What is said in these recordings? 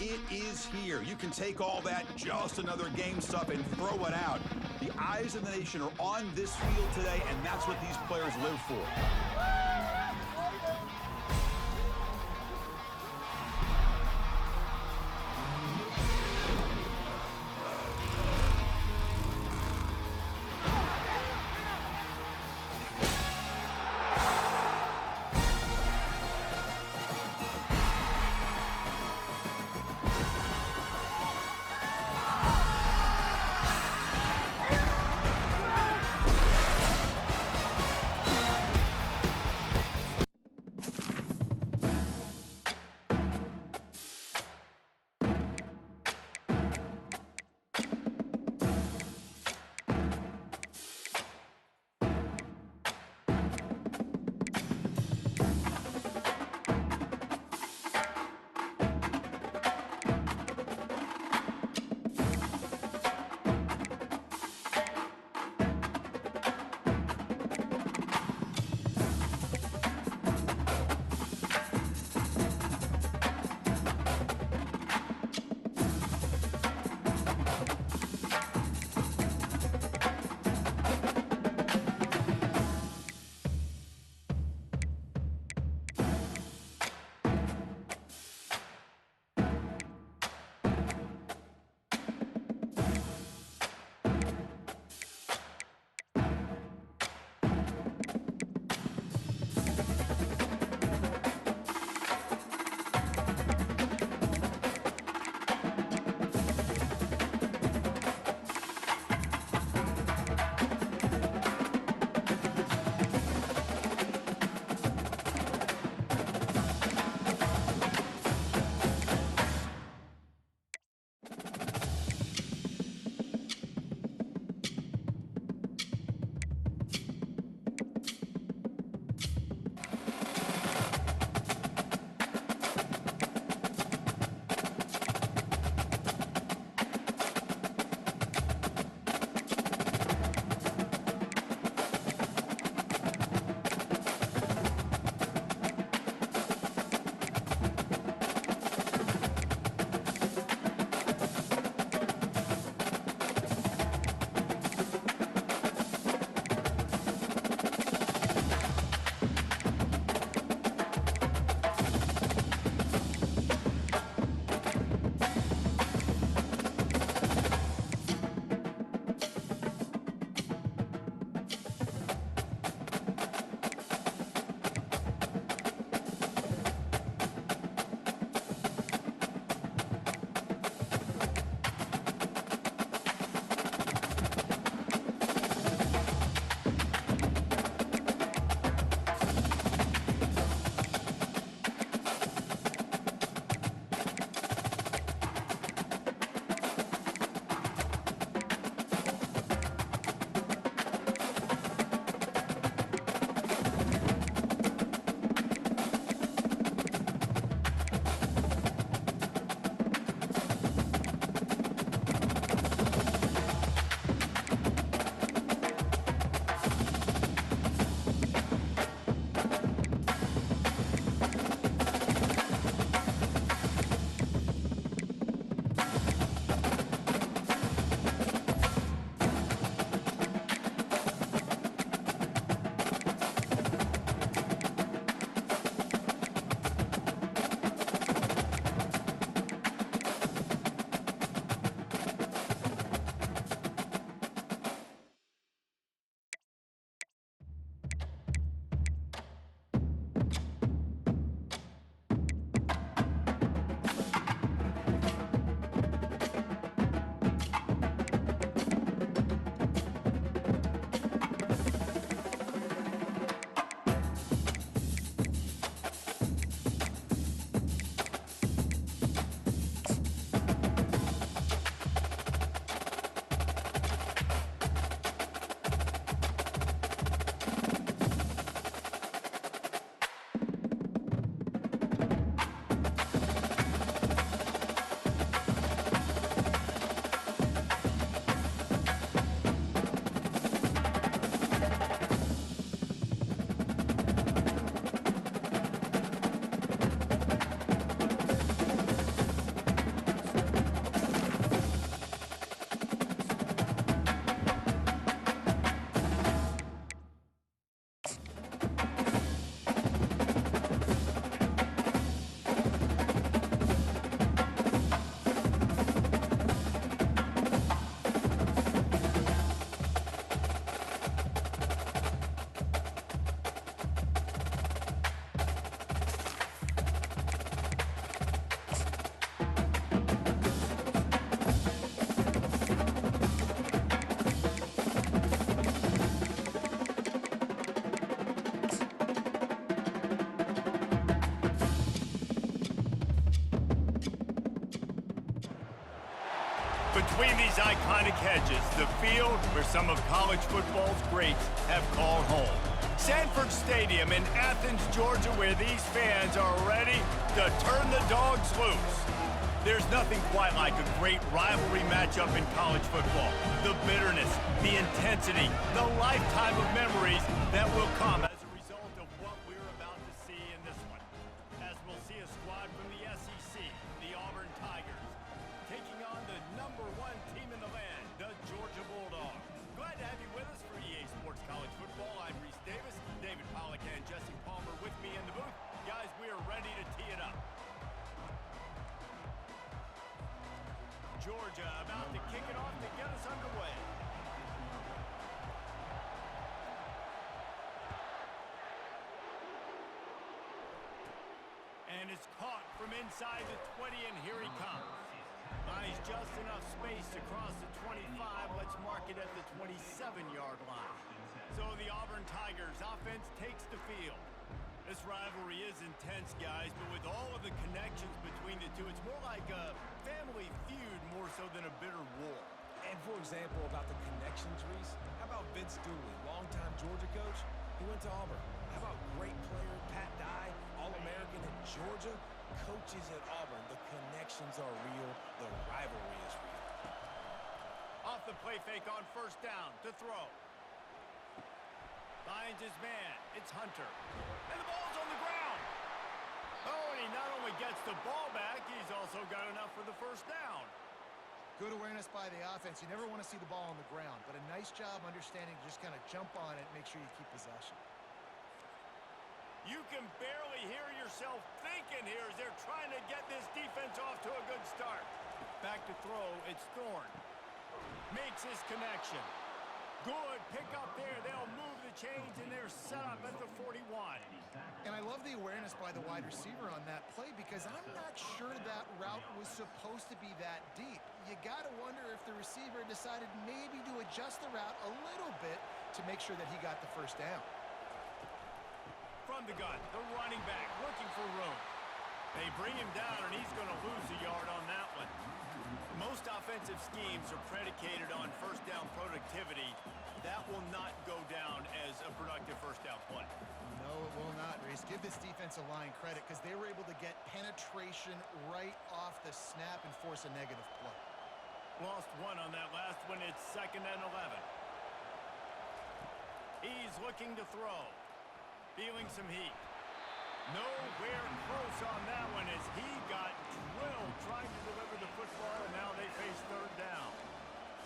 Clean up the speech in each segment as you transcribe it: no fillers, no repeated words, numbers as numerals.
It is here. You can take all that just another game stuff and throw it out. The eyes of the nation are on this field today, and that's what these players live for. Between these iconic hedges, the field where some of college football's greats have called home. Sanford Stadium in Athens, Georgia, where these fans are ready to turn the dogs loose. There's nothing quite like a great rivalry matchup in college football. The bitterness, the intensity, the lifetime of memories that will come as a result of what we're about to see in this one. As we'll see a squad from the SEC, the Auburn Tigers, taking on the #1 team in the land, the Georgia Bulldogs. Glad to have you with us for EA Sports College Football. I'm Reese Davis, David Pollack and Jesse Palmer with me in the booth. Guys, we are ready to tee it up. Georgia about to kick it off to get us underway. And it's caught from inside the 20, and here he comes. Buys just enough space to cross the 25. Let's mark it at the 27-yard line. So the Auburn Tigers offense takes the field. This rivalry is intense, guys, but with all of the connections between the two, it's more like a family feud more so than a bitter war. And for example, about the connections, Reese, how about Vince Dooley, longtime Georgia coach? He went to Auburn. How about great player Pat Dye, All-American at Georgia? Coaches at Auburn, the connections are real, the rivalry is real. Off the play fake on first down to throw. Finds his man. It's Hunter. And the ball's on the ground. Oh, and he not only gets the ball back, he's also got enough for the first down. Good awareness by the offense. You never want to see the ball on the ground, but a nice job understanding to just kind of jump on it, make sure you keep possession. You can barely hear yourself thinking here as they're trying to get this defense off to a good start. Back to throw, it's Thorne. Makes his connection. Good pick up there. They'll move the chains, and they're set up at the 41. And I love the awareness by the wide receiver on that play because I'm not sure that route was supposed to be that deep. You got to wonder if the receiver decided maybe to adjust the route a little bit to make sure that he got the first down. From the gun, the running back looking for room. They bring him down, and he's going to lose a yard on that one. Most offensive schemes are predicated on first down productivity. That will not go down as a productive first down play. No, it will not, Reese. Give this defensive line credit because they were able to get penetration right off the snap and force a negative play. Lost one on that last one. It's 2nd and 11. He's looking to throw. Feeling some heat. Nowhere close on that one as he got drilled trying to deliver the football, and now they face third down.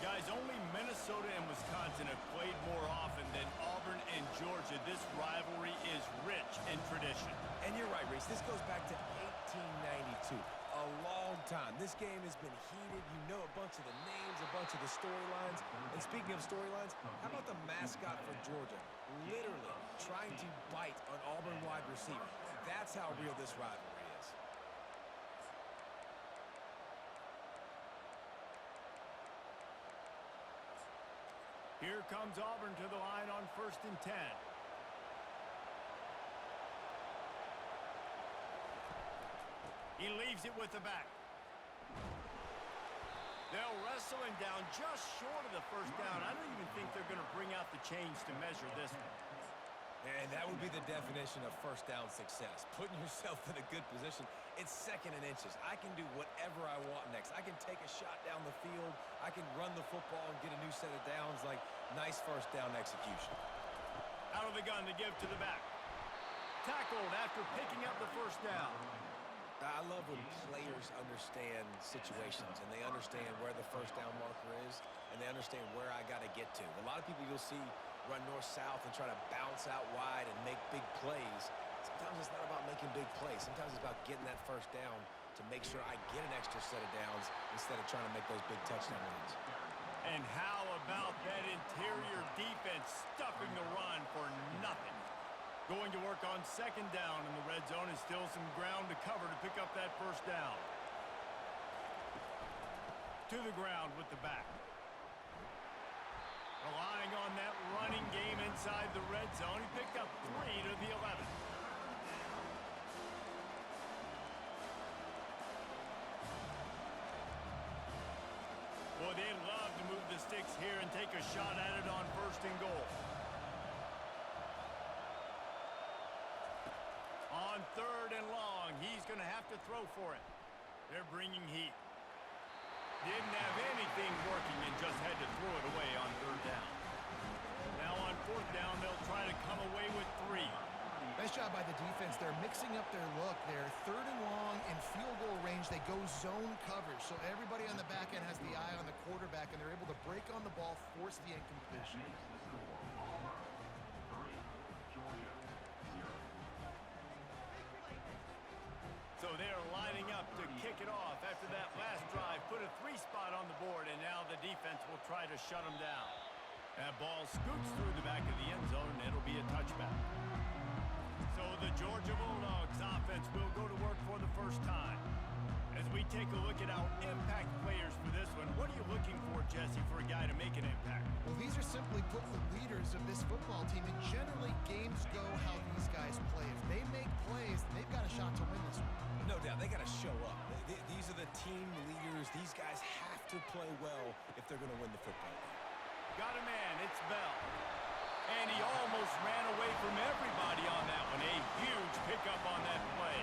Guys, only Minnesota and Wisconsin have played more often than Auburn and Georgia. This rivalry is rich in tradition. And you're right, Reese. This goes back to 1892. A long time. This game has been heated. You know a bunch of the names, a bunch of the storylines. And speaking of storylines, how about the mascot for Georgia? Literally trying to bite an Auburn wide receiver. That's how real this rivalry is. Here comes Auburn to the line on 1st and 10. He leaves it with the back. They'll wrestle him down just short of the first down. I don't even think they're going to bring out the chains to measure this one. And that would be the definition of first down success. Putting yourself in a good position. It's 2nd and inches. I can do whatever I want next. I can take a shot down the field. I can run the football and get a new set of downs. Like, nice first down execution. Out of the gun to give to the back. Tackled after picking up the first down. I love when players understand situations and they understand where the first down marker is and they understand where I got to get to. A lot of people you'll see run north-south and try to bounce out wide and make big plays. Sometimes it's not about making big plays. Sometimes it's about getting that first down to make sure I get an extra set of downs instead of trying to make those big touchdown runs. And how about that interior defense stuffing the run for nothing? Going to work on 2nd down in the red zone, and still some ground to cover to pick up that first down. To the ground with the back. Relying on that running game inside the red zone. He picked up 3 to the 11. Boy, they love to move the sticks here and take a shot at it on 1st and goal. On 3rd and long, he's going to have to throw for it. They're bringing heat. Didn't have anything working and just had to throw it away on 3rd down. Now on 4th down, they'll try to come away with 3. Nice job by the defense. They're mixing up their look. They're 3rd and long in field goal range. They go zone coverage. So everybody on the back end has the eye on the quarterback, and they're able to break on the ball, force the incompletion. So they're lining up to kick it off after that last drive. Put a 3 spot on the board, and now the defense will try to shut them down. That ball scoots through the back of the end zone, and it'll be a touchback. So the Georgia Bulldogs offense will go to work for the first time. As we take a look at our impact players for this one, what are you looking for, Jesse, for a guy to make an impact? Well, these are simply put the leaders of this football team, and generally games go how these guys play. If they make plays, they've got a shot to win this one. No doubt, they got to show up. These are the team leaders. These guys have to play well if they're going to win the football game. Got a man, it's Bell. And he almost ran away from everybody on that one. A huge pickup on that play.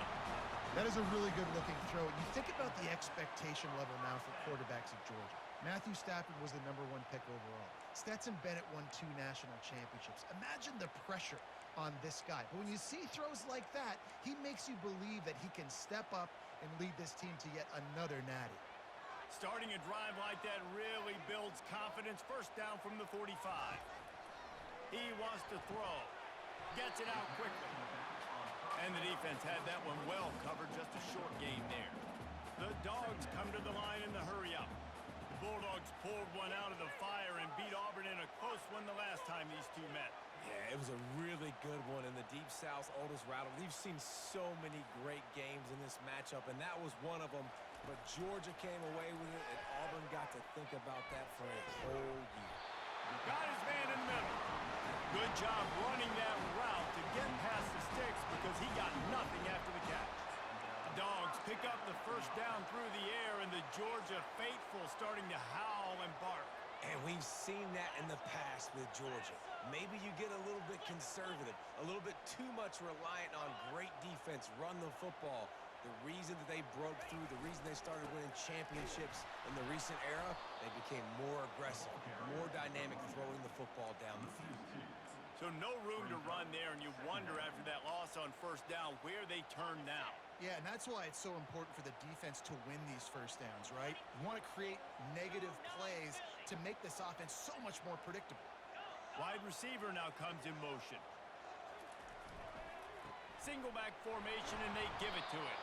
That is a really good-looking throw. You think about the expectation level now for quarterbacks at Georgia. Matthew Stafford was the #1 pick overall. Stetson Bennett won 2 national championships. Imagine the pressure on this guy. But when you see throws like that, he makes you believe that he can step up and lead this team to yet another natty. Starting a drive like that really builds confidence. 1st down from the 45. He wants to throw. Gets it out quickly. And the defense had that one well covered. Just a short gain there. The Dogs come to the line in the hurry-up. The Bulldogs pulled one out of the fire and beat Auburn in a close one the last time these two met. Yeah, it was a really good one in the Deep South Oldest Rattle. We've seen so many great games in this matchup, and that was one of them. But Georgia came away with it, and Auburn got to think about that for a whole year. Got his man in the middle. Good job running that route to get past the sticks because he got nothing after the catch. The Dogs pick up the 1st down through the air, and the Georgia faithful starting to howl and bark. And we've seen that in the past with Georgia. Maybe you get a little bit conservative, a little bit too much reliant on great defense, run the football. The reason that they broke through, the reason they started winning championships in the recent era, they became more aggressive, more dynamic throwing the football down the field. So no room to run there, and you wonder after that loss on 1st down where they turn now. Yeah, and that's why it's so important for the defense to win these 1st downs, right? You want to create negative plays to make this offense so much more predictable. Wide receiver now comes in motion. Single back formation, and they give it to him.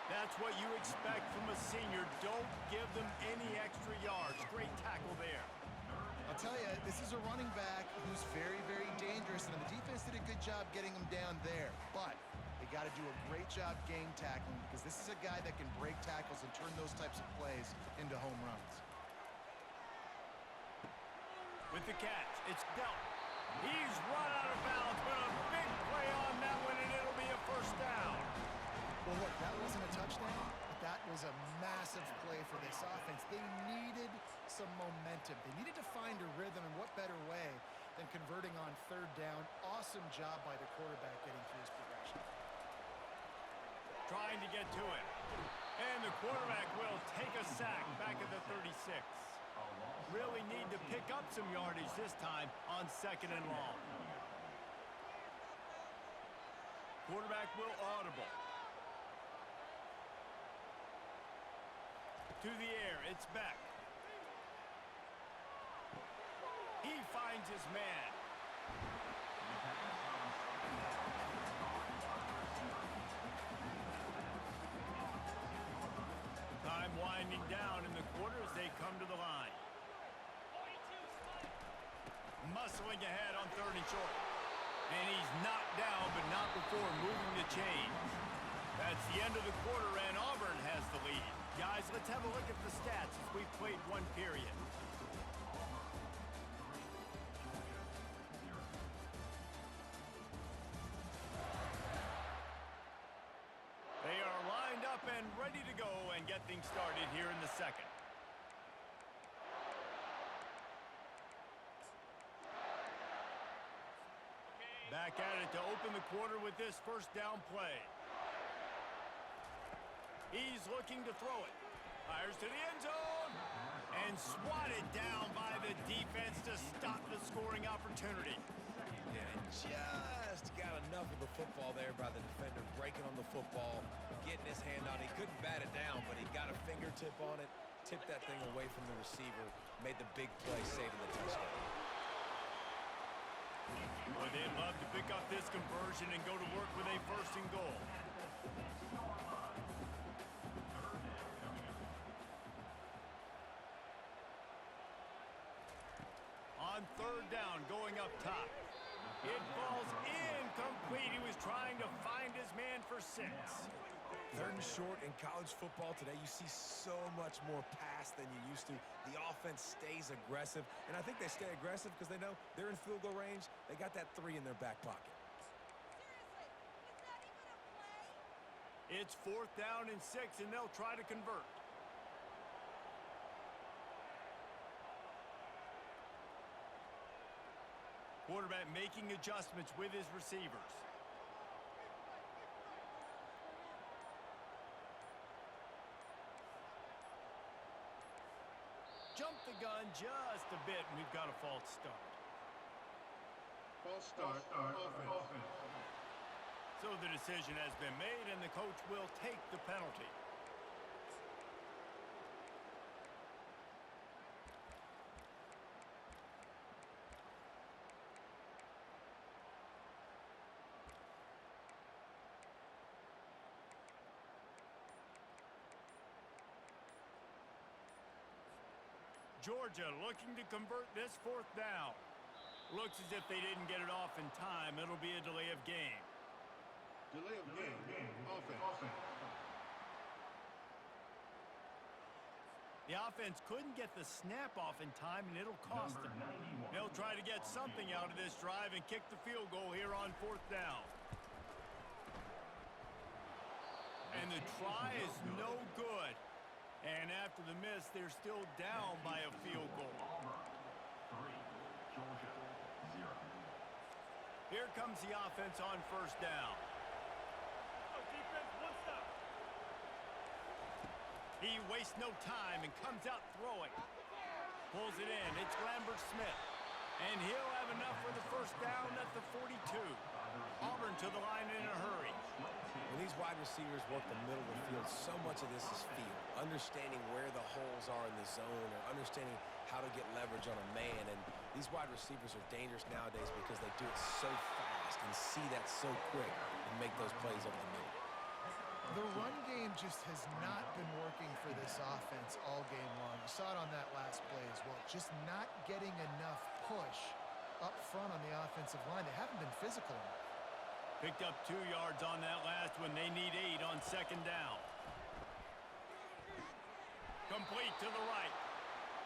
That's what you expect from a senior. Don't give them any extra yards. Great tackle there. I'll tell you, this is a running back who's very, very dangerous, and the defense did a good job getting him down there. But they got to do a great job game tackling because this is a guy that can break tackles and turn those types of plays into home runs. With the catch, it's dealt. He's run out of bounds, but a big play on that one, and it'll be a 1st down. Well, look, that wasn't a touchdown, but that was a massive play for this offense. They needed some momentum. They needed to find a rhythm, and what better way than converting on 3rd down. Awesome job by the quarterback getting through his progression. Trying to get to it. And the quarterback will take a sack back at the 36. Really need to pick up some yardage this time on 2nd and long. Quarterback will audible. To the air, it's Beck. He finds his man. Time winding down in the quarter as they come to the line. Muscling ahead on 3rd and short. And he's knocked down, but not before moving the chains. That's the end of the quarter, and Auburn has the lead. Guys, let's have a look at the stats as we've played one period. They are lined up and ready to go and get things started here in the 2nd. back at it to open the quarter with this first down play. He's looking to throw it. Fires to the end zone. And swatted down by the defense to stop the scoring opportunity. Yeah, just got enough of the football there by the defender, breaking on the football, getting his hand on it. He couldn't bat it down, but he got a fingertip on it, tipped that thing away from the receiver, made the big play, saving the touchdown. Boy, they'd love to pick up this conversion and go to work with a first and goal. On third down, going up top. It falls incomplete. He was trying to find his man for 6. Third and short in college football today, you see so much more pass than you used to. The offense stays aggressive, and I think they stay aggressive because they know they're in field goal range. They got that 3 in their back pocket. It's 4th down and 6, and they'll try to convert. Quarterback making adjustments with his receivers. Jumped the gun just a bit, and we've got a false start. False start, offense. So the decision has been made, and the coach will take the penalty. Georgia looking to convert this 4th down. Looks as if they didn't get it off in time. It'll be a delay of game. Delay of game. Offense. The offense couldn't get the snap off in time, and it'll cost them. They'll try to get something out of this drive and kick the field goal here on 4th down. And the try is no good. And after the miss, they're still down by a field goal. Here comes the offense on 1st down. He wastes no time and comes out throwing. Pulls it in. It's Lambert Smith. And he'll have enough for the 1st down at the 42. Auburn to the line in a hurry. When these wide receivers work the middle of the field, so much of this is feel. Understanding where the holes are in the zone or understanding how to get leverage on a man. And these wide receivers are dangerous nowadays because they do it so fast and see that so quick and make those plays over the middle. The run game just has not been working for this offense all game long. You saw it on that last play as well. Just not getting enough push up front on the offensive line. They haven't been physical enough. Picked up 2 yards on that last one. They need 8 on 2nd down. Complete to the right.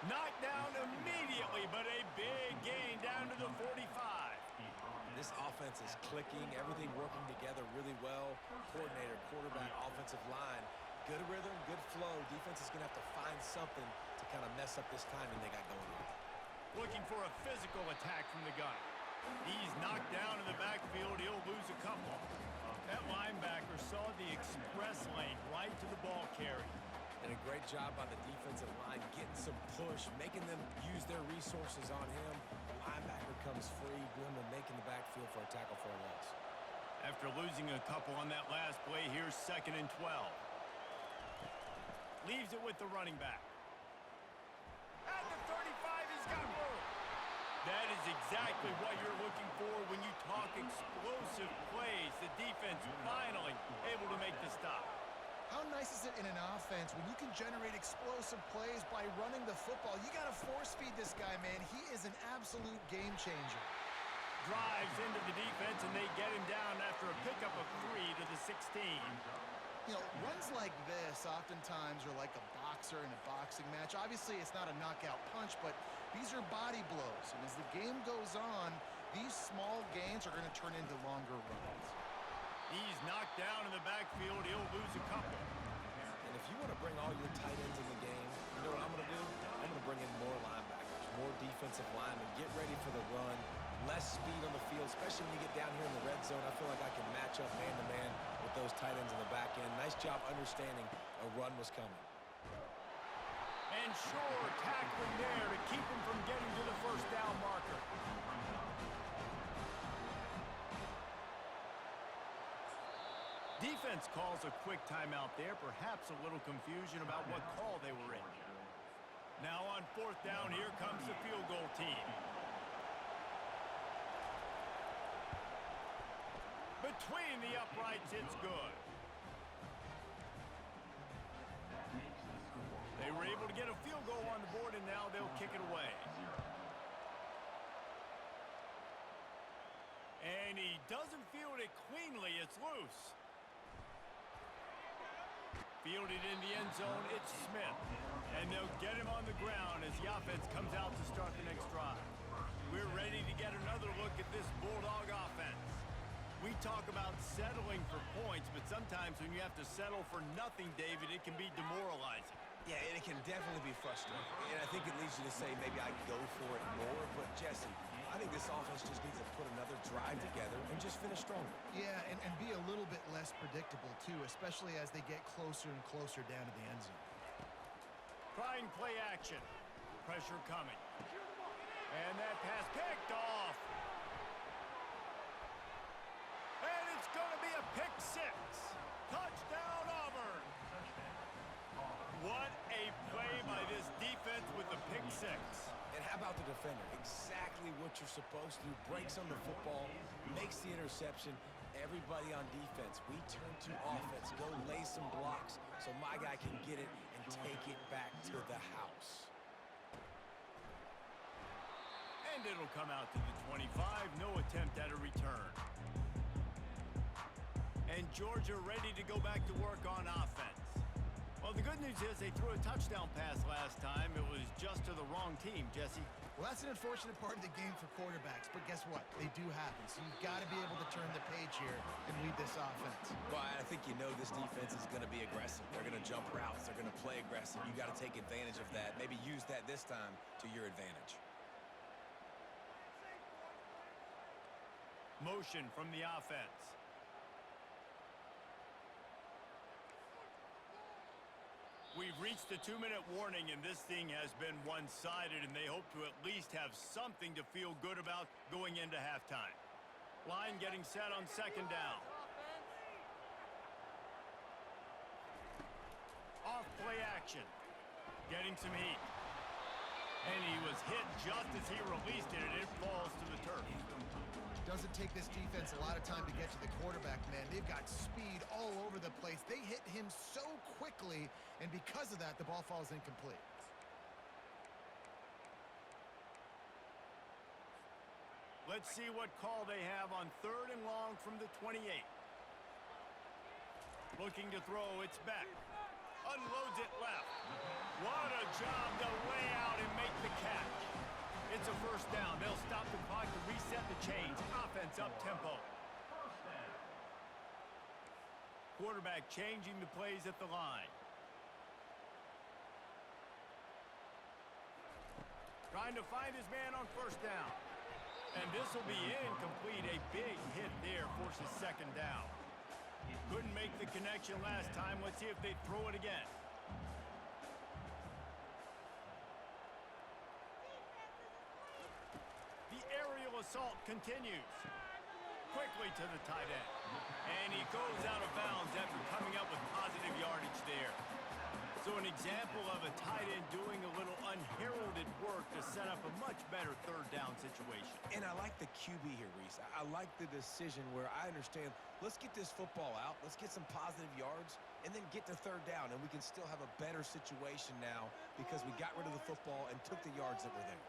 Knocked down immediately, but a big gain down to the 45. This offense is clicking, everything working together really well. Coordinator, quarterback, offensive line. Good rhythm, good flow. Defense is going to have to find something to kind of mess up this timing they got going on. Looking for a physical attack from the gun. He's knocked down in the backfield. He'll lose a couple. That linebacker saw the express lane right to the ball carrier. And a great job by the defensive line, getting some push, making them use their resources on him. The linebacker comes free, going to make in the backfield for a tackle for a loss. After losing a couple on that last play, here's 2nd and 12. Leaves it with the running back. At the 35, he's got room. That is exactly what you're looking for when you talk explosive plays. The defense finally able to make the stop. How nice is it in an offense when you can generate explosive plays by running the football? You got to force feed this guy, man. He is an absolute game changer. Drives into the defense, and they get him down after a pickup of 3 to the 16. You know, runs like this oftentimes are like a boxer in a boxing match. Obviously, it's not a knockout punch, but these are body blows. And as the game goes on, these small gains are going to turn into longer runs. He's knocked down in the backfield. He'll lose a couple. And if you want to bring all your tight ends in the game, you know what I'm going to do? I'm going to bring in more linebackers, more defensive linemen. Get ready for the run. less speed on the field, especially when you get down here in the red zone. I feel like I can match up man-to-man with those tight ends in the back end. Nice job understanding a run was coming. And sure, tackling there to keep him from getting to the first down marker. Defense calls a quick timeout there, perhaps a little confusion about what call they were in. Now on fourth down, here comes the field goal team. Between the uprights, it's good. They were able to get a field goal on the board, and now they'll kick it away. And he doesn't field it cleanly. It's loose. Fielded in the end zone, it's Smith. And they'll get him on the ground as the offense comes out to start the next drive. We're ready to get another look at this Bulldog offense. We talk about settling for points, but sometimes when you have to settle for nothing, David, it can be demoralizing. Yeah, and it can definitely be frustrating. And I think it leads you to say maybe I go for it more. But, Jesse, I think this offense just needs to put another drive together and just finish stronger. Yeah, and be a little bit less predictable, too, especially as they get closer and closer down to the end zone. Trying play action. Pressure coming. And that pass picked off. And it's going to be a pick six. Touchdown, Auburn. What a play by this defense with the pick six. And how about the defender? Exactly what you're supposed to do. Breaks on the football, makes the interception. Everybody on defense, we turn to offense. Go lay some blocks so my guy can get it and take it back to the house. And it'll come out to the 25. No attempt at a return. And Georgia ready to go back to work on offense. Well, the good news is they threw a touchdown pass last time. It was just to the wrong team, Jesse. Well, that's an unfortunate part of the game for quarterbacks, but guess what? They do happen, so you've got to be able to turn the page here and lead this offense. Well, I think you know this defense is going to be aggressive. They're going to jump routes. They're going to play aggressive. You got to take advantage of that. Maybe use that this time to your advantage. Motion from the offense. We've reached the 2-minute warning, and this thing has been one-sided, and they hope to at least have something to feel good about going into halftime. Line getting set on second down. Off play action. Getting some heat. And he was hit just as he released it, and it falls to the turf. Doesn't take this defense a lot of time to get to the quarterback, man. They've got speed all over the place. They hit him so quickly, and because of that, the ball falls incomplete. Let's see what call they have on 3rd and long from the 28. Looking to throw, it's Beck. Unloads it left. What a job to lay out and make the catch. It's a first down. They'll stop the clock to reset the chains. Offense up-tempo. Quarterback changing the plays at the line. Trying to find his man on first down. And this will be incomplete. A big hit there forces second down. Couldn't make the connection last time. Let's see if they throw it again. The aerial assault continues. Quickly to the tight end. And he goes out of bounds after coming up with positive yardage there. So an example of a tight end doing a little unheralded work to set up a much better third down situation. And I like the QB here, Reese. I like the decision where I understand, let's get this football out, let's get some positive yards, and then get to third down, and we can still have a better situation now because we got rid of the football and took the yards that were there.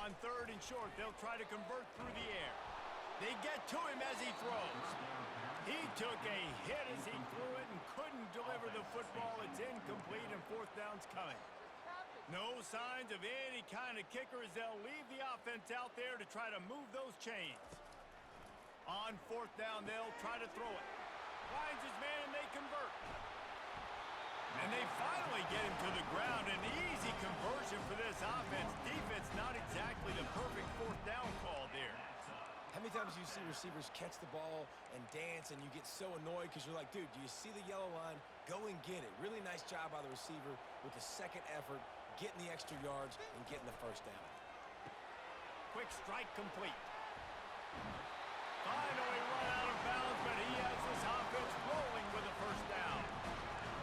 On 3rd and short, they'll try to convert through the air. They get to him as he throws. He took a hit as he threw it and couldn't deliver the football. It's incomplete, and 4th down's coming. No signs of any kind of kicker as they'll leave the offense out there to try to move those chains. On 4th down, they'll try to throw it. Finds his man, and they convert. And they finally get him to the ground. An easy conversion for this offense. Defense not exactly receivers catch the ball and dance, and you get so annoyed because you're like, dude, do you see the yellow line? Go and get it. Really nice job by the receiver with the second effort, getting the extra yards and getting the first down. Quick strike complete. Finally run out of bounds, but he has this offense rolling with a first down.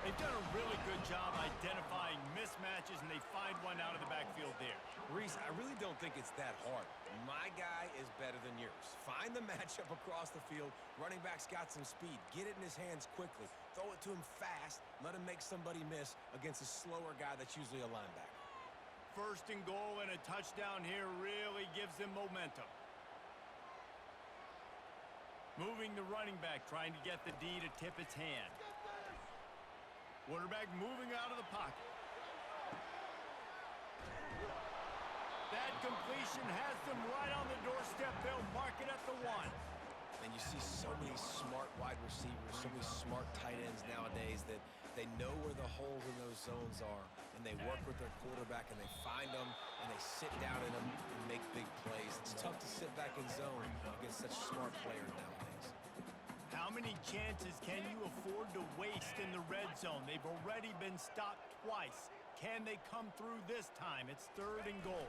They've done a really good job identifying mismatches, and they find one out of the backfield there. Reese, I really don't think it's that hard. My guy is better than yours. Find the matchup across the field. Running back's got some speed. Get it in his hands quickly. Throw it to him fast. Let him make somebody miss against a slower guy that's usually a linebacker. First and goal and a touchdown here really gives them momentum. Moving the running back, trying to get the D to tip its hand. Quarterback moving out of the pocket. That completion has them right on the doorstep. They'll mark it at the 1. And you see so many smart wide receivers, so many smart tight ends nowadays that they know where the holes in those zones are, and they work with their quarterback, and they find them, and they sit down in them and make big plays. It's tough to sit back in zone against such smart players nowadays. How many chances can you afford to waste in the red zone? They've already been stopped twice. Can they come through this time? It's 3rd and goal.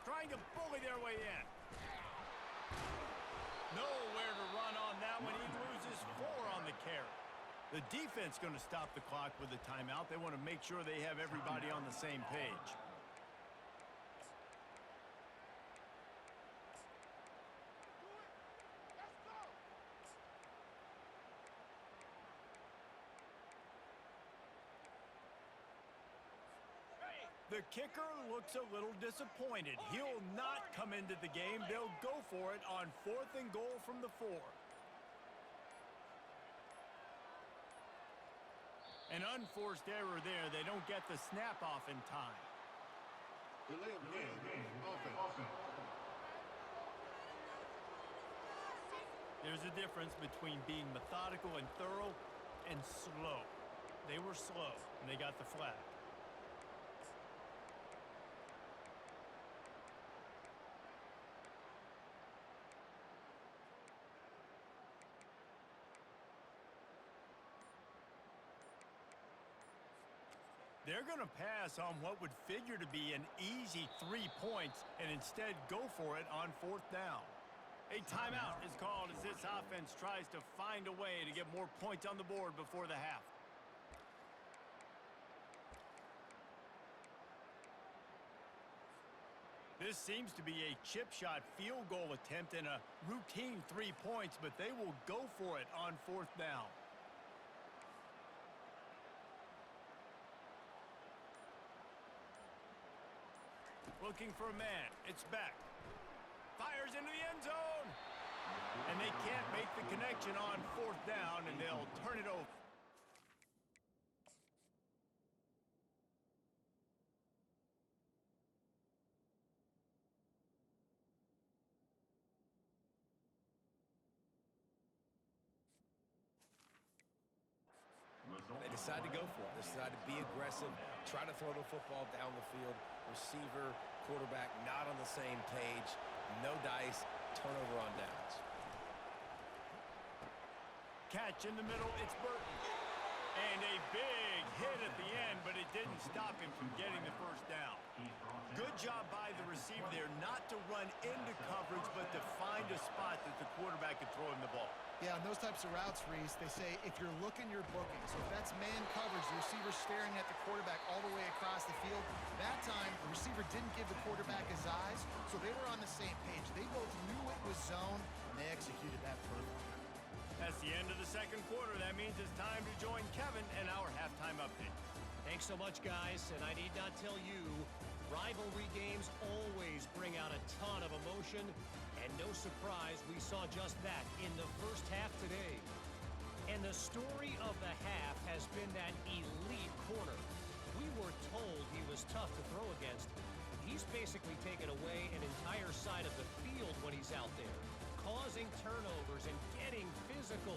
Trying to bully their way in. Nowhere to run on that one. He loses 4 on the carry. The defense going to stop the clock with a timeout. They want to make sure they have everybody on the same page. The kicker looks a little disappointed. He'll not come into the game. They'll go for it on 4th and goal from the 4. An unforced error there. They don't get the snap off in time. Delay of game. Offense. There's a difference between being methodical and thorough and slow. They were slow, and they got the flag. They're going to pass on what would figure to be an easy 3 points and instead go for it on 4th down. A timeout is called as this offense tries to find a way to get more points on the board before the half. This seems to be a chip shot field goal attempt and a routine 3 points, but they will go for it on 4th down. Looking for a man. It's back. Fires into the end zone. And they can't make the connection on 4th down, and they'll turn it over. They decide to go for it. They decide to be aggressive, try to throw the football down the field. Receiver, quarterback, not on the same page. No dice, turnover on downs. Catch in the middle, it's Burton. And a big hit at the end, but it didn't stop him from getting the first down. Good job by the receiver there not to run into coverage, but to find a spot that the quarterback could throw him the ball. Yeah, on those types of routes, Reese, they say if you're looking, you're booking. So if that's man coverage, the receiver's staring at the quarterback all the way across the field. That time, the receiver didn't give the quarterback his eyes, so they were on the same page. They both knew it was zone, and they executed that perfectly. That's the end of the second quarter. That means it's time to join Kevin in our halftime update. Thanks so much, guys, and I need not tell you, rivalry games always bring out a ton of emotion, and no surprise, we saw just that in the first half today. And the story of the half has been that elite corner. We were told he was tough to throw against. He's basically taken away an entire side of the field when he's out there, causing turnovers and getting physical.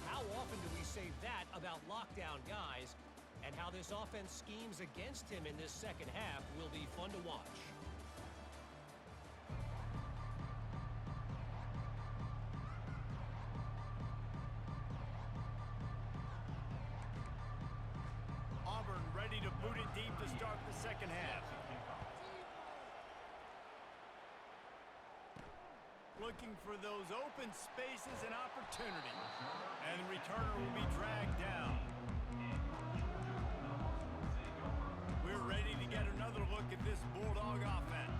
How often do we say that about lockdown guys? And how this offense schemes against him in this second half will be fun to watch. looking for those open spaces and opportunity. And the returner will be dragged down. We're ready to get another look at this Bulldog offense.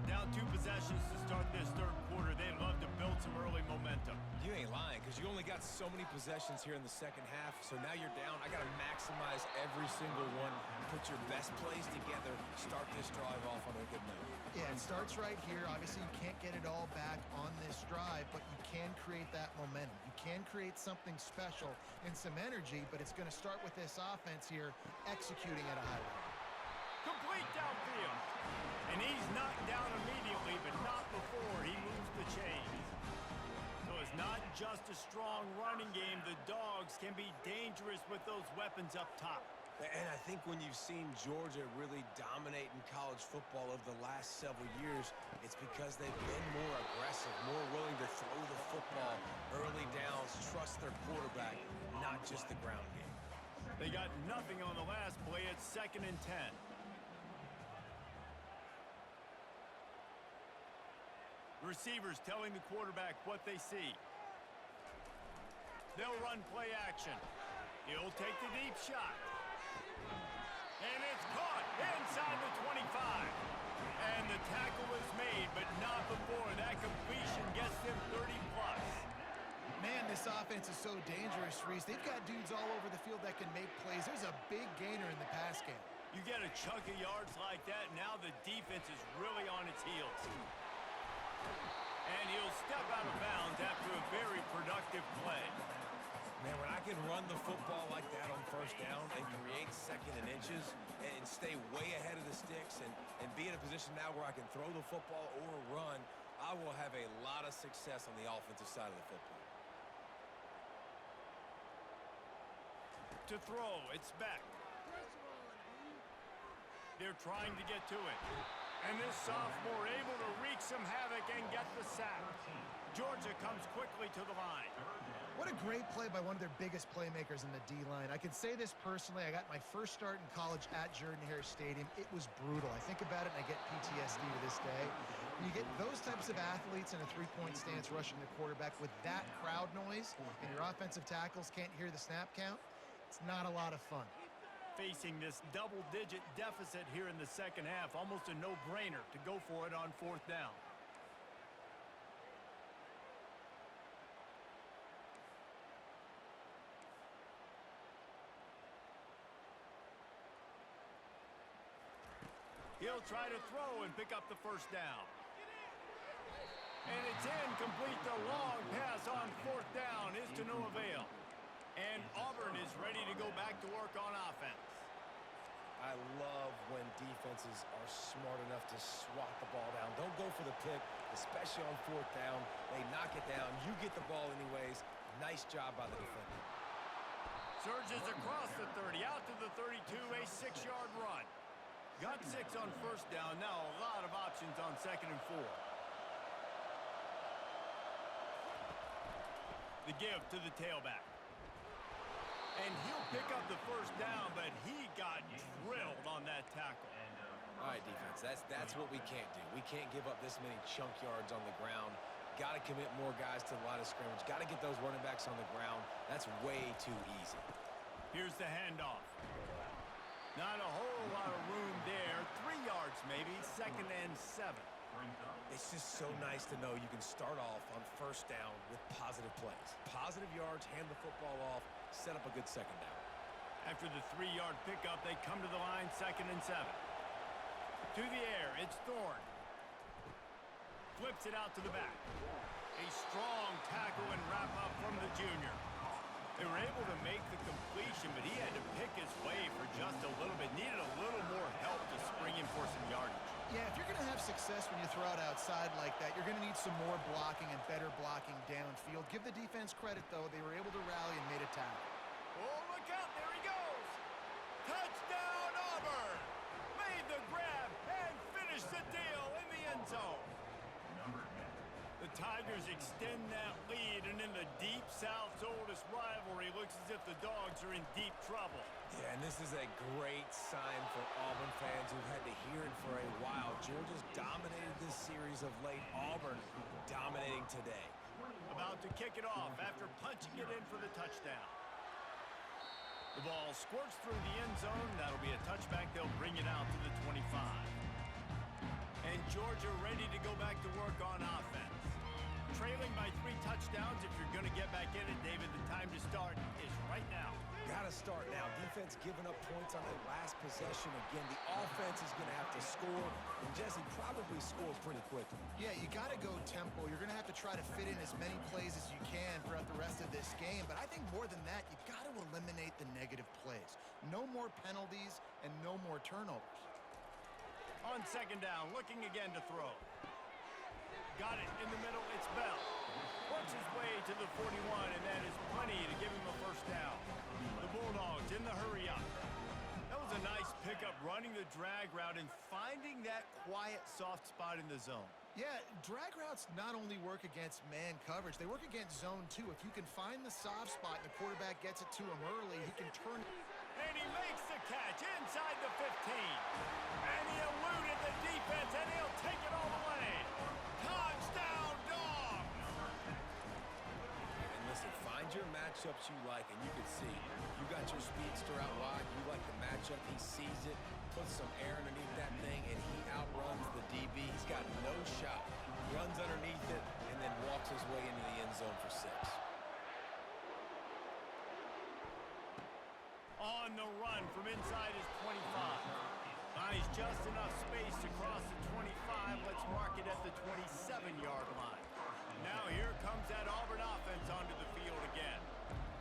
Down 2 possessions to start this third quarter. They'd love to build some early momentum. You ain't lying, because you only got so many possessions here in the second half, so now you're down. I got to maximize every single one. Put your best plays together. Start this drive off on a good note. Yeah, it starts right here. Obviously, you can't get it all back on this drive, but you can create that momentum. You can create something special and some energy, but it's going to start with this offense here executing at a high level. Complete downfield. And he's knocked down immediately, but not before he moves the chains. So it's not just a strong running game. The Dogs can be dangerous with those weapons up top. And I think when you've seen Georgia really dominate in college football over the last several years, it's because they've been more aggressive, more willing to throw the football early downs, trust their quarterback, not just the ground game. They got nothing on the last play. It's 2nd and 10. Receivers telling the quarterback what they see. They'll run play action. He'll take the deep shot. And it's caught inside the 25. And the tackle is made, but not before that completion gets them 30-plus. Man, this offense is so dangerous, Reese. They've got dudes all over the field that can make plays. There's a big gainer in the pass game. You get a chunk of yards like that, now the defense is really on its heels. And he'll step out of bounds after a very productive play. Man, when I can run the football like that on first down and create 2nd and inches and stay way ahead of the sticks and be in a position now where I can throw the football or run, I will have a lot of success on the offensive side of the football. To throw, it's back. They're trying to get to it. And this sophomore able to wreak some havoc and get the sack. Georgia comes quickly to the line. What a great play by one of their biggest playmakers in the D-line. I can say this personally. I got my first start in college at Jordan-Hare Stadium. It was brutal. I think about it and I get PTSD to this day. When you get those types of athletes in a three-point stance rushing the quarterback with that crowd noise and your offensive tackles can't hear the snap count, it's not a lot of fun. Facing this double-digit deficit here in the second half, almost a no-brainer to go for it on 4th down. He'll try to throw and pick up the first down. And it's incomplete. The long pass on 4th down is to no avail. And Auburn is ready to go back to work on offense. I love when defenses are smart enough to swat the ball down. Don't go for the pick, especially on 4th down. They knock it down. You get the ball anyways. Nice job by the defender. Surges across the 30, out to the 32, a 6-yard run. Got 6 on 1st down. Now a lot of options on 2nd and 4. The give to the tailback. And he'll pick up the first down, but he got drilled on that tackle. All right, defense, that's what we can't do. We can't give up this many chunk yards on the ground. Got to commit more guys to the line of scrimmage. Got to get those running backs on the ground. That's way too easy. Here's the handoff. Not a whole lot of room there. 3 yards maybe, 2nd and 7. It's just so nice to know you can start off on 1st down with positive plays. Positive yards, hand the football off, set up a good 2nd down. After the 3-yard pickup, they come to the line, 2nd and 7. To the air, it's Thorne. Flips it out to the back. A strong tackle and wrap up from the junior. They were able to make the completion, but he had to pick his way for just a little bit. Needed a little more help to spring him for some yardage. Yeah, if you're going to have success when you throw it outside like that, you're going to need some more blocking and better blocking downfield. Give the defense credit, though. They were able to rally and made a tackle. Oh, look out. There he goes. Touchdown, Auburn. Made the grab and finished the deal in the end zone. The Tigers extend that lead, and in the Deep South's oldest rivalry, looks as if the Dogs are in deep trouble. Yeah, and this is a great sign for Auburn fans who've had to hear it for a while. Georgia's dominated this series of late. Auburn dominating today. About to kick it off after punching it in for the touchdown. The ball squirts through the end zone. That'll be a touchback. They'll bring it out to the 25. And Georgia ready to go back to work on offense. Trailing by 3 touchdowns. If you're going to get back in it, David, the time to start is right now. Got to start now. Defense giving up points on that last possession. Again, the offense is going to have to score. And Jesse probably score pretty quickly. Yeah, you got to go tempo. You're going to have to try to fit in as many plays as you can throughout the rest of this game. But I think more than that, you got to eliminate the negative plays. No more penalties and no more turnovers. On second down, looking again to throw. Got it in the middle. It's Bell. Works his way to the 41, and that is plenty to give him a first down. The Bulldogs in the hurry up. That was a nice pickup, running the drag route and finding that quiet, soft spot in the zone. Yeah, drag routes not only work against man coverage, they work against zone too. If you can find the soft spot and the quarterback gets it to him early, he can turn. And he makes the catch inside the 15. And he eluded the defense, and he'll take it all the way. Touchdown, Dogs! And listen, find your matchups you like, and you can see you got your speedster out wide. You like the matchup. He sees it, puts some air underneath that thing, and he outruns the DB. He's got no shot. Runs underneath it, and then walks his way into the end zone for 6. On the run from inside his 25. Buys just enough space to cross the 25. Let's mark it at the 27-yard line. Now here comes that Auburn offense onto the field again.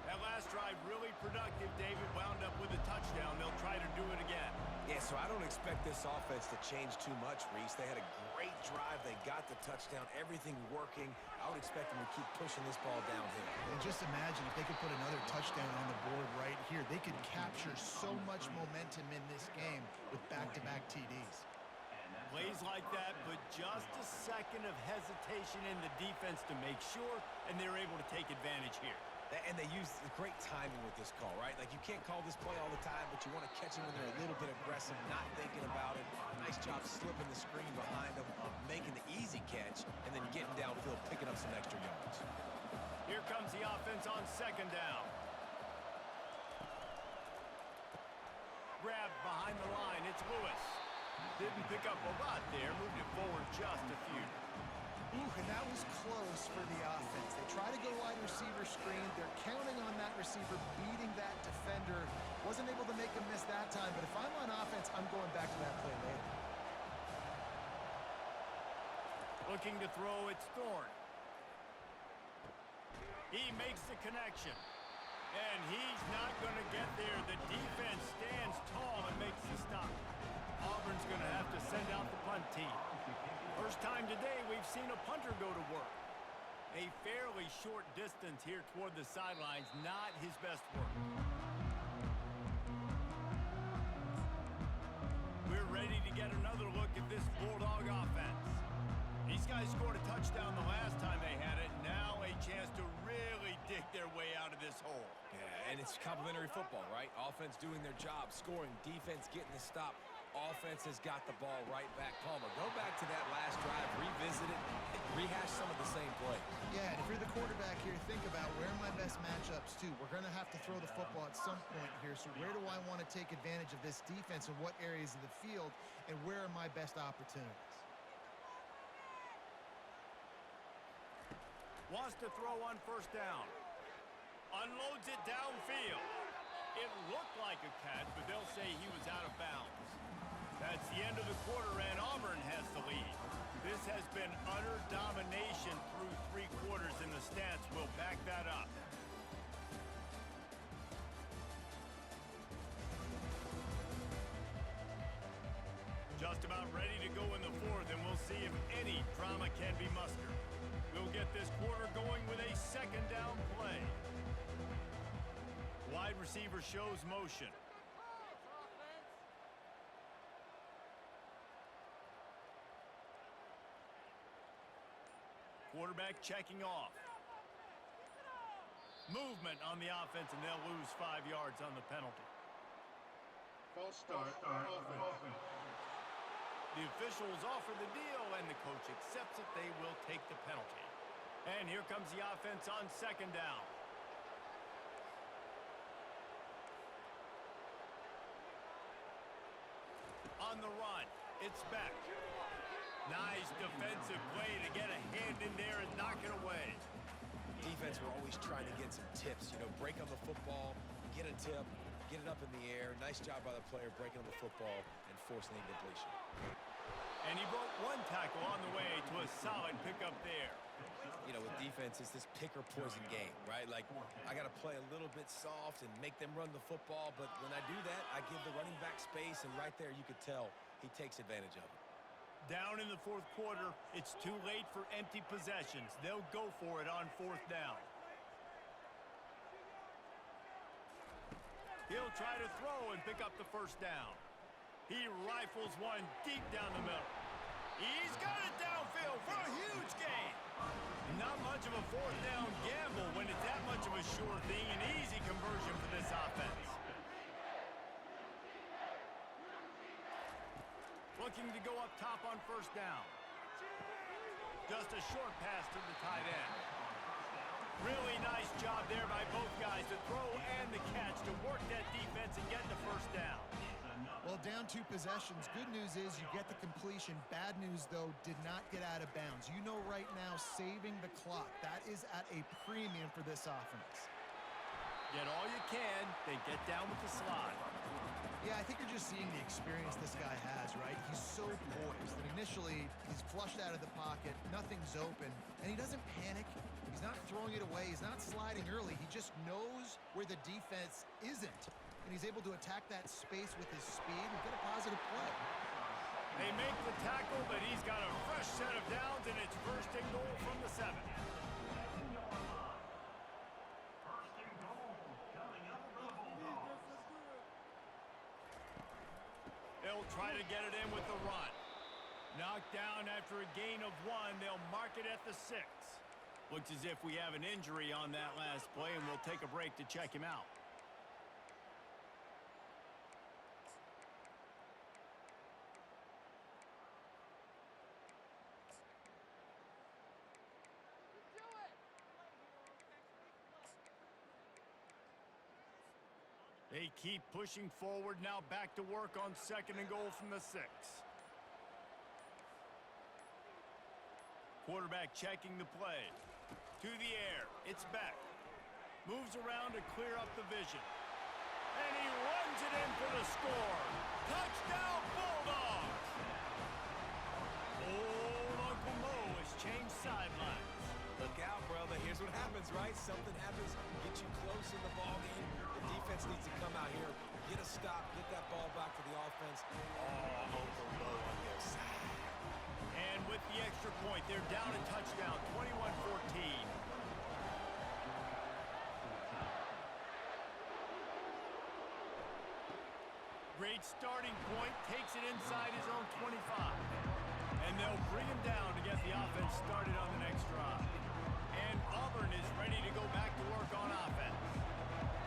That last drive really productive. David wound up with a touchdown. They'll try to do it again. Yeah, so I don't expect this offense to change too much, Reese. They had a great drive. They got the touchdown. Everything working. I would expect them to keep pushing this ball downhill. And just imagine if they could put another touchdown on the board right here. They could capture so much momentum in this game with back-to-back TDs. Plays like that, but just a second of hesitation in the defense to make sure, and they're able to take advantage here. And they use great timing with this call, right? Like, you can't call this play all the time, but you want to catch them when they're a little bit aggressive, not thinking about it. Nice job slipping the screen behind them, making the easy catch, and then getting downfield, picking up some extra yards. Here comes the offense on second down. Grabbed behind the line. It's Lewis. Didn't pick up a lot there. Moved it forward just a few. Ooh, and that was close for the offense. They try to go wide receiver screen. They're counting on that receiver beating that defender. Wasn't able to make him miss that time, but if I'm on offense, I'm going back to that play later. Looking to throw, it's Thorne. He makes the connection. And he's not going to get there. The defense stands tall and makes the stop. Auburn's going to have to send out the punt team. First time today we've seen a punter go to work. A fairly short distance here toward the sidelines, not his best work. We're ready to get another look at this Bulldog offense. These guys scored a touchdown the last time they had it. Now a chance to really dig their way out of this hole. Yeah, and it's complimentary football, right? Offense doing their job, scoring, defense getting the stop. Offense has got the ball right back. Palmer, go back to that last drive, revisit it, and rehash some of the same plays. Yeah, and if you're the quarterback here, think about where are my best matchups too. We're going to have to throw the football at some point here, so where do I want to take advantage of this defense and what areas of the field, and where are my best opportunities? Wants to throw on first down. Unloads it downfield. It looked like a catch, but they'll say he was out of bounds. That's the end of the quarter, and Auburn has the lead. This has been utter domination through 3 quarters, and the stats will back that up. Just about ready to go in the 4th, and we'll see if any drama can be mustered. We'll get this quarter going with a second down play. Wide receiver shows motion. Quarterback checking off. Movement on the offense, and they'll lose 5 yards on the penalty. False start. Offense. The officials offer the deal, and the coach accepts it. They will take the penalty. And here comes the offense on second down. On the run, it's Beck. Nice defensive play to get a hand in there and knock it away. Defense were always trying to get some tips. You know, break on the football, get a tip, get it up in the air. Nice job by the player breaking on the football and forcing the incompletion. And he broke one tackle on the way to a solid pickup there. You know, with defense, it's this pick or poison game, right? Like, I got to play a little bit soft and make them run the football, but when I do that, I give the running back space, and right there you could tell he takes advantage of it. Down in the fourth quarter, it's too late for empty possessions. They'll go for it on fourth down. He'll try to throw and pick up the first down. He rifles one deep down the middle. He's got it downfield for a huge gain. Not much of a fourth down gamble when it's that much of a sure thing, an easy conversion for this offense. Looking to go up top on first down. Just a short pass to the tight end. Really nice job there by both guys, the throw and the catch to work that defense and get the first down. Well, down 2 possessions. Good news is you get the completion. Bad news, though, did not get out of bounds. You know right now, saving the clock. That is at a premium for this offense. Get all you can, then get down with the slide. Yeah, I think you're just seeing the experience this guy has, right? He's so poised that initially he's flushed out of the pocket, nothing's open, and he doesn't panic. He's not throwing it away. He's not sliding early. He just knows where the defense isn't, and he's able to attack that space with his speed and get a positive play. They make the tackle, but he's got a fresh set of downs, and it's first and goal from the 7. They'll try to get it in with the run. Knocked down after a gain of 1. They'll mark it at the 6. Looks as if we have an injury on that last play, and we'll take a break to check him out. They keep pushing forward, now back to work on second and goal from the 6. Quarterback checking the play. To the air, it's back. Moves around to clear up the vision. And he runs it in for the score. Touchdown, Bulldogs! Old Uncle Mo has changed sidelines. Look out, brother. Here's what happens, right? Something happens, get you close in the ball game. The defense needs to come out here, get a stop, get that ball back to the offense. Oh, Uncle Mo on their side. And with the extra point, they're down a touchdown, 21-14. Great starting point, takes it inside his own 25. And they'll bring him down to get the offense started on the next drive. And Auburn is ready to go back to work on offense.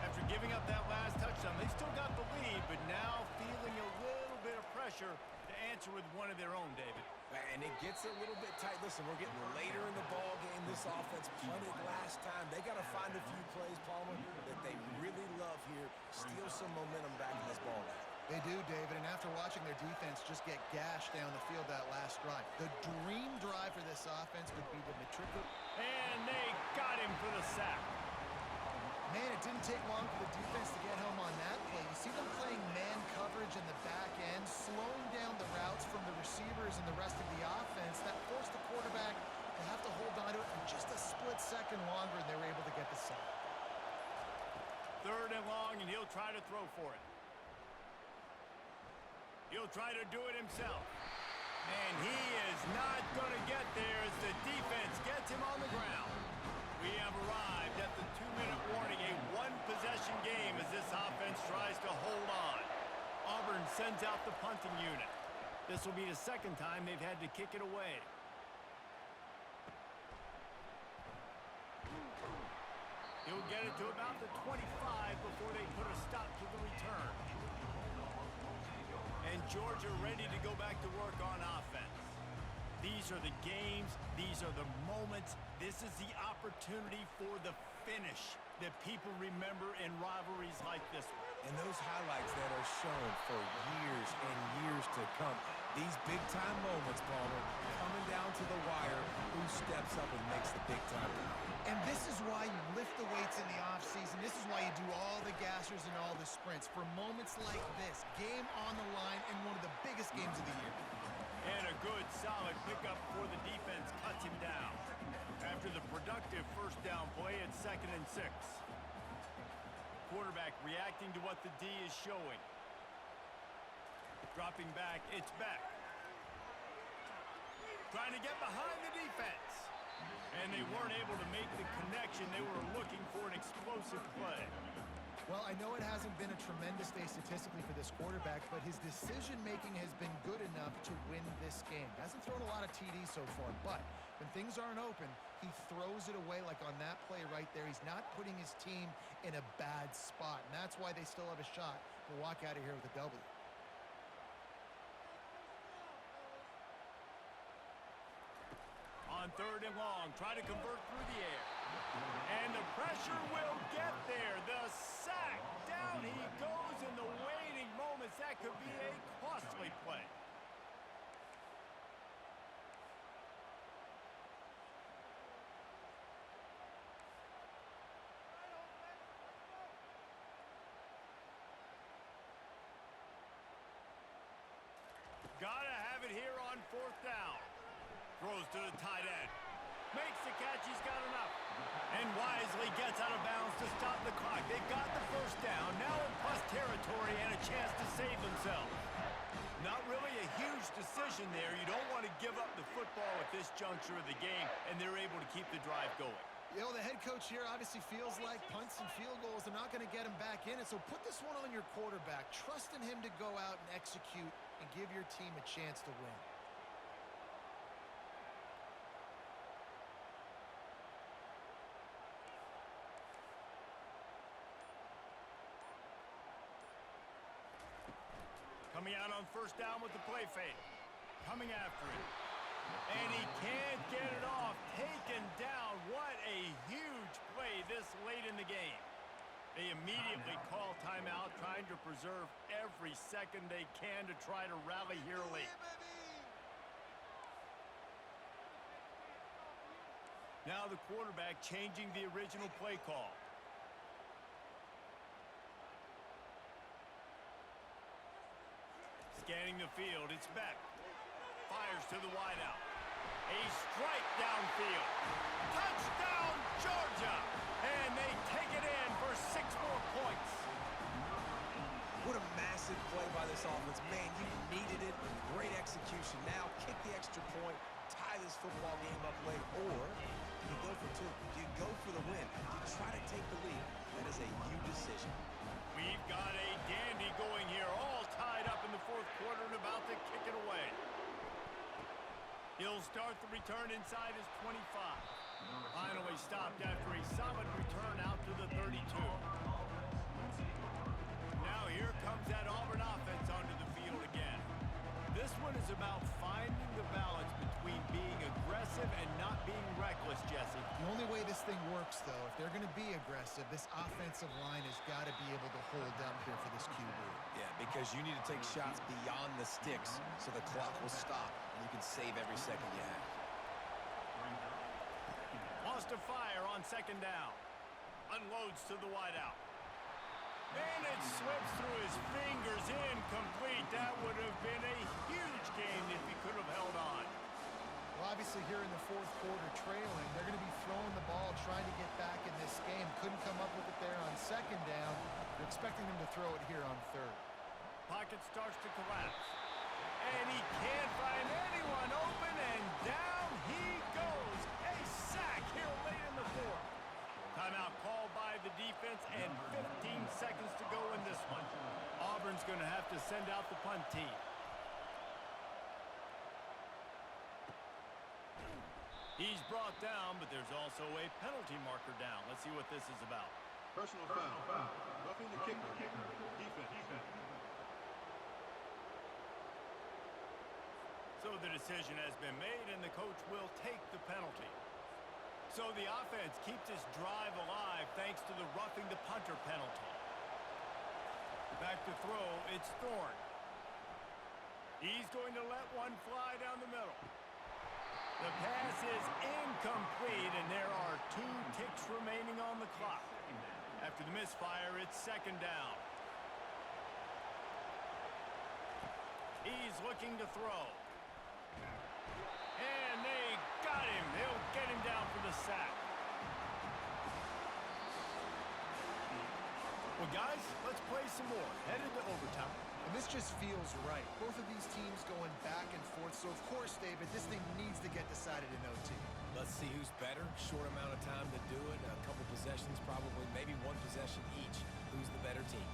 After giving up that last touchdown, they still got the lead, but now feeling a little bit of pressure to answer with one of their own, David. And it gets a little bit tight. Listen, we're getting later in the ball game. This offense punted last time. They got to find a few plays, Palmer, that they really love here. Steal some momentum back in this ball game. They do, David, and after watching their defense just get gashed down the field that last drive, the dream drive for this offense would be to matriculate. And they got him for the sack. Man, it didn't take long for the defense to get home on that play. You see them playing man coverage in the back end, slowing down the routes from the receivers and the rest of the offense. That forced the quarterback to have to hold on to it for just a split second longer, and they were able to get the sack. Third and long, and he'll try to throw for it. He'll try to do it himself. And he is not going to get there as the defense gets him on the ground. We have arrived at the 2-minute warning, a one-possession game as this offense tries to hold on. Auburn sends out the punting unit. This will be the second time they've had to kick it away. He'll get it to about the 25 before they put a stop to the return. And Georgia ready to go back to work on offense. These are the games. These are the moments. This is the opportunity for the finish that people remember in rivalries like this one. And those highlights that are shown for years and years to come. These big-time moments, Palmer, coming down to the wire, who steps up and makes the big-time play. And this is why you lift the weights in the offseason. This is why you do all the gassers and all the sprints. For moments like this, game on the line in one of the biggest games of the year. And a good, solid pickup before the defense cuts him down. After the productive first down play, it's 2nd and 6. Quarterback reacting to what the D is showing. Dropping back, it's Beck. Trying to get behind the defense. And they weren't able to make the connection. They were looking for an explosive play. Well, I know it hasn't been a tremendous day statistically for this quarterback, but his decision-making has been good enough to win this game. Hasn't thrown a lot of TDs so far, but when things aren't open, he throws it away like on that play right there. He's not putting his team in a bad spot, and that's why they still have a shot to walk out of here with a W. On 3rd and long, try to convert through the air. And the pressure will get there. The sack. Down he goes in the waiting moments. That could be a costly play. Gotta have it here on 4th down. Throws to the tight end. Makes the catch. He's got enough. And wisely gets out of bounds to stop the clock. They've got the first down. Now in plus territory and a chance to save themselves. Not really a huge decision there. You don't want to give up the football at this juncture of the game, and they're able to keep the drive going. You know, the head coach here obviously feels like punts and field goals are not going to get him back in it, so put this one on your quarterback. Trust in him to go out and execute and give your team a chance to win. Coming out on 1st down with the play fake. Coming after it. And he can't get it off. Taken down. What a huge play this late in the game. They immediately call timeout, trying to preserve every second they can to try to rally here late. Now the quarterback changing the original play call. Scanning the field, it's Beck. Fires to the wideout. A strike downfield. Touchdown, Georgia! And they take it in for 6 more points. What a massive play by this offense. Man, you needed it. Great execution. Now kick the extra point, tie this football game up late, or you go for 2. You go for the win. You try to take the lead. That is a huge decision. We've got a dandy going here, all tied up in the 4th quarter and about to kick it away. He'll start the return inside his 25. Finally stopped after a solid return out to the 32. Now here comes that Auburn offense onto the field again. This one is about finding the balance between being aggressive and not being reckless, Jesse. The only way this thing works, though, if they're going to be aggressive, this offensive line has got to be able to hold down here for this QB. Yeah, because you need to take shots beyond the sticks so the clock will stop and you can save every second you have. Wants to fire on 2nd down. Unloads to the wideout. And it slips through his fingers, incomplete. That would have been a huge game if he could have held on. Well, obviously here in the 4th quarter trailing, they're going to be throwing the ball, trying to get back in this game. Couldn't come up with it there on 2nd down. They're expecting them to throw it here on 3rd. Pocket starts to collapse. And he can't find anyone open, and down he goes. A sack here late in the 4th. Timeout called by the defense, and 15 seconds to go in this one. Auburn's going to have to send out the punt team. He's brought down, but there's also a penalty marker down. Let's see what this is about. Personal foul. Roughing the kicker. Defense. So the decision has been made, and the coach will take the penalty. So the offense keeps its drive alive thanks to the roughing the punter penalty. Back to throw, it's Thorne. He's going to let one fly down the middle. The pass is incomplete, and there are 2 ticks remaining on the clock. After the misfire, it's second down. He's looking to throw. And they got him. They'll get him down for the sack. Well, guys, let's play some more. Headed to overtime. And this just feels right. Both of these teams going back and forth. So, of course, David, this thing needs to get decided in OT. Let's see who's better. Short amount of time to do it. A couple possessions, probably maybe 1 possession each. Who's the better team?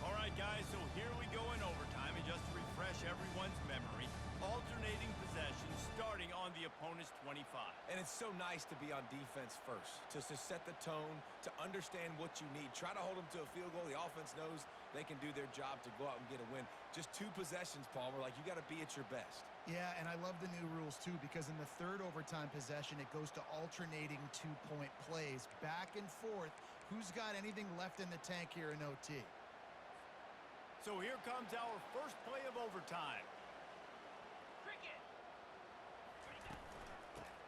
All right, guys, so here we go in overtime. And just to refresh everyone's memory, alternating possessions starting on the opponent's 25. And it's so nice to be on defense first, to set the tone, to understand what you need. Try to hold them to a field goal. The offense knows they can do their job to go out and get a win. Just 2 possessions, Palmer. Like, you got to be at your best. Yeah, and I love the new rules, too, because in the third overtime possession, it goes to alternating 2-point plays. Back and forth. Who's got anything left in the tank here in OT? So here comes our first play of overtime.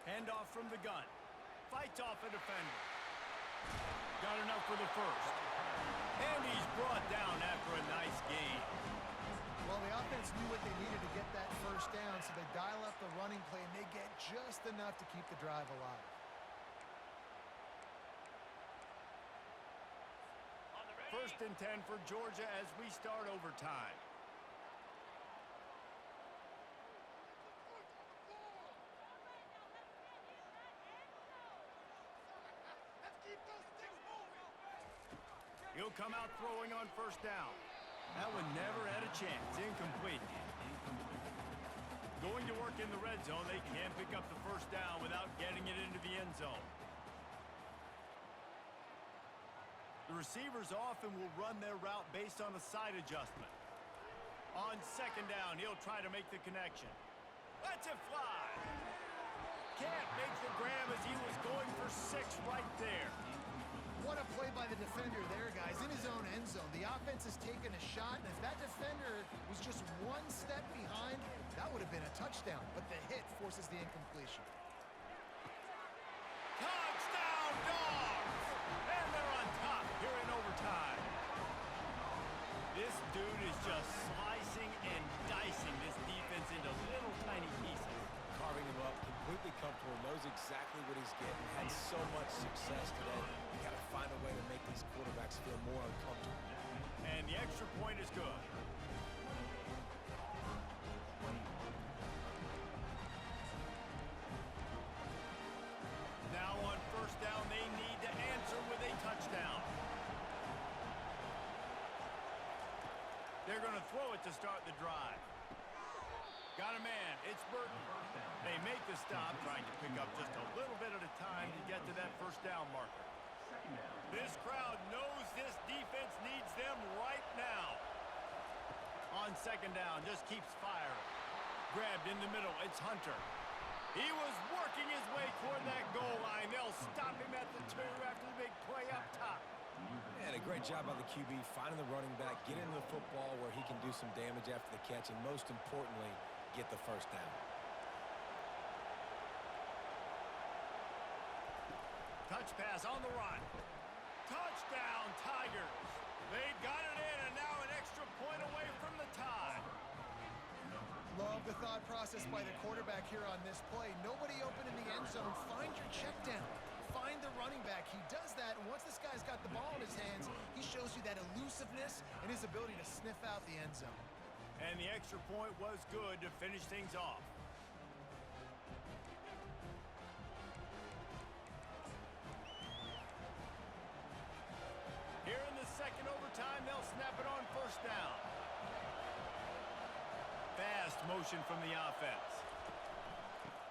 Handoff from the gun. Fights off a defender. Got enough for the first. And he's brought down after a nice gain. Well, the offense knew what they needed to get that first down, so they dial up the running play, and they get just enough to keep the drive alive. First and 10 for Georgia as we start overtime. He'll come out throwing on first down. That one never had a chance. Incomplete. Going to work in the red zone. They can't pick up the first down without getting it into the end zone. The receivers often will run their route based on a side adjustment. On second down, he'll try to make the connection. Lets it fly. Can't make the grab as he was going for 6 right there. What a play by the defender there, guys. In his own end zone, the offense has taken a shot, and if that defender was just 1 step behind, that would have been a touchdown. But the hit forces the incompletion. Touchdown, Dogs! And they're on top here in overtime. This dude is just slicing and dicing this defense into little tiny pieces. Carving him up, completely comfortable, knows exactly what he's getting. Had so much success today. You got to find a way to make these quarterbacks feel more uncomfortable. And the extra point is good. Now on first down, they need to answer with a touchdown. They're going to throw it to start the drive. Got a man. It's Burton. They make the stop, trying to pick up just a little bit at a time to get to that first down marker. This crowd knows this defense needs them right now. On second down, just keeps firing. Grabbed in the middle, it's Hunter. He was working his way toward that goal line. They'll stop him at the 2 after the big play up top. And a great job by the QB, finding the running back, getting the football where he can do some damage after the catch, and most importantly, get the first down. Touch pass on the run. Touchdown, Tigers. They got it in, and now an extra point away from the tie. Love the thought process by the quarterback here on this play. Nobody open in the end zone. Find your check down. Find the running back. He does that, and once this guy's got the ball in his hands, he shows you that elusiveness and his ability to sniff out the end zone. And the extra point was good to finish things off. Here in the second overtime, they'll snap it on first down. Fast motion from the offense.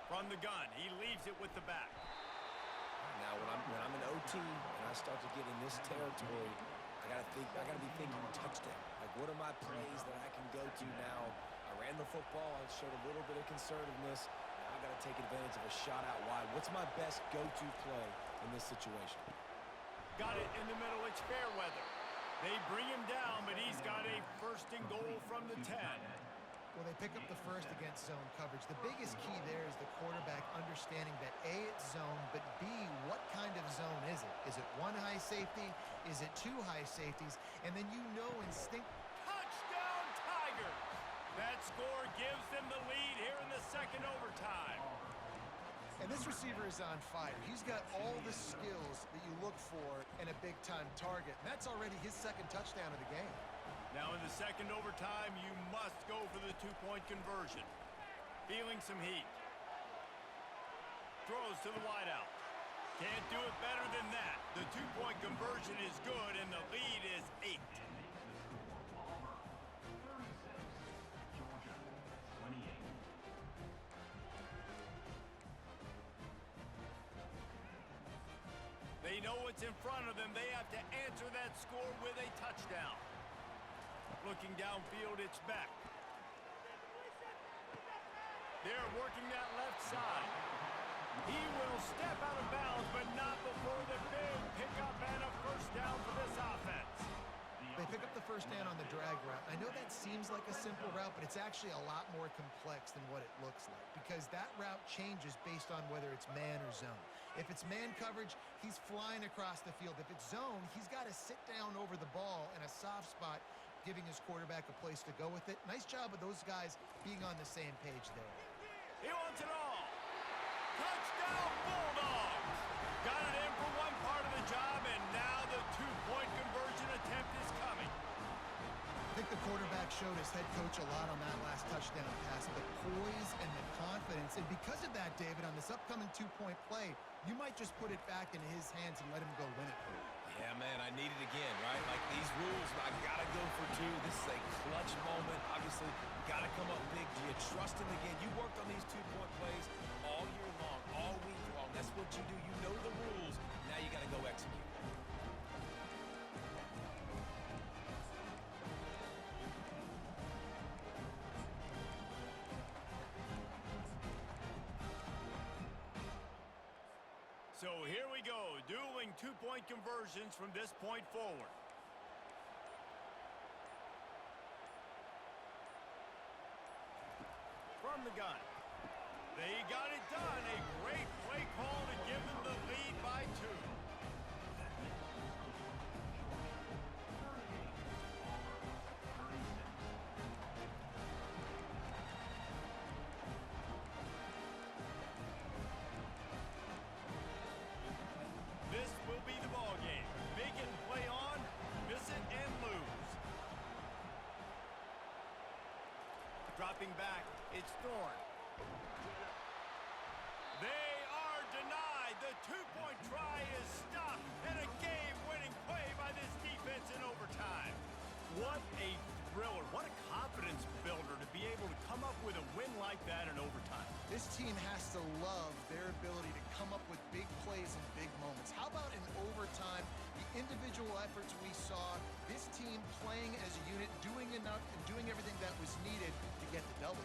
From the gun, he leaves it with the back. Now, when I'm in OT and I start to get in this territory, I gotta be thinking touchdown. Like, what are my plays that I can go to now? I ran ran the football and showed a little bit of conservativeness. Now I got to take advantage of a shot out wide. What's my best go-to play in this situation? Got it in the middle. It's fair weather. They bring him down, but he's got a first and goal from the 10. Well, they pick up the first against zone coverage. The biggest key there is the quarterback understanding that A, it's zone, but B, what kind of zone is it? Is it one high safety? Is it two high safeties? And then you know Touchdown, Tigers! That score gives them the lead here in the second overtime. And this receiver is on fire. He's got all the skills that you look for in a big-time target. And that's already his second touchdown of the game. Now in the second overtime, you must go for the two-point conversion. Feeling some heat. Throws to the wideout. Can't do it better than that. The two-point conversion is good, and the lead is 8. They know what's in front of them. They have to answer that score with a touchdown. Looking downfield, it's back. They're working that left side. He will step out of bounds, but not before the big pickup and a first down for this offense. They pick up the first down on the drag route. I know that seems like a simple route, but it's actually a lot more complex than what it looks like because that route changes based on whether it's man or zone. If it's man coverage, he's flying across the field. If it's zone, he's got to sit down over the ball in a soft spot, giving his quarterback a place to go with it. Nice job of those guys being on the same page there. He wants it all. Touchdown, Bulldogs. Got it in for one part of the job, and now the two-point conversion attempt is coming. I think the quarterback showed his head coach a lot on that last touchdown pass, the poise and the confidence. And because of that, David, on this upcoming two-point play, you might just put it back into his hands and let him go win it. Yeah, man, I need it again, right? Like these rules, I got to go for two. This is a clutch moment. Obviously, got to come up big. Do you trust him again? You worked on these two-point plays all year long, all week long. That's what you do. You know the rules. Now you got to go execute. So here we go, dueling two-point conversions from this point forward. From the gun. They got it done. A great play call to give them the lead by 2. This will be the ball game. Make it play on, miss it, and lose. Dropping back, it's Thorne. They are denied. The two-point try is stopped, and a game-winning play by this defense in overtime. What a thriller. What a confidence builder to be able to come up with a win like that in overtime. This team has to love their ability to come up with big plays in big moments. How about in overtime, the individual efforts we saw, this team playing as a unit, doing enough and doing everything that was needed to get the W.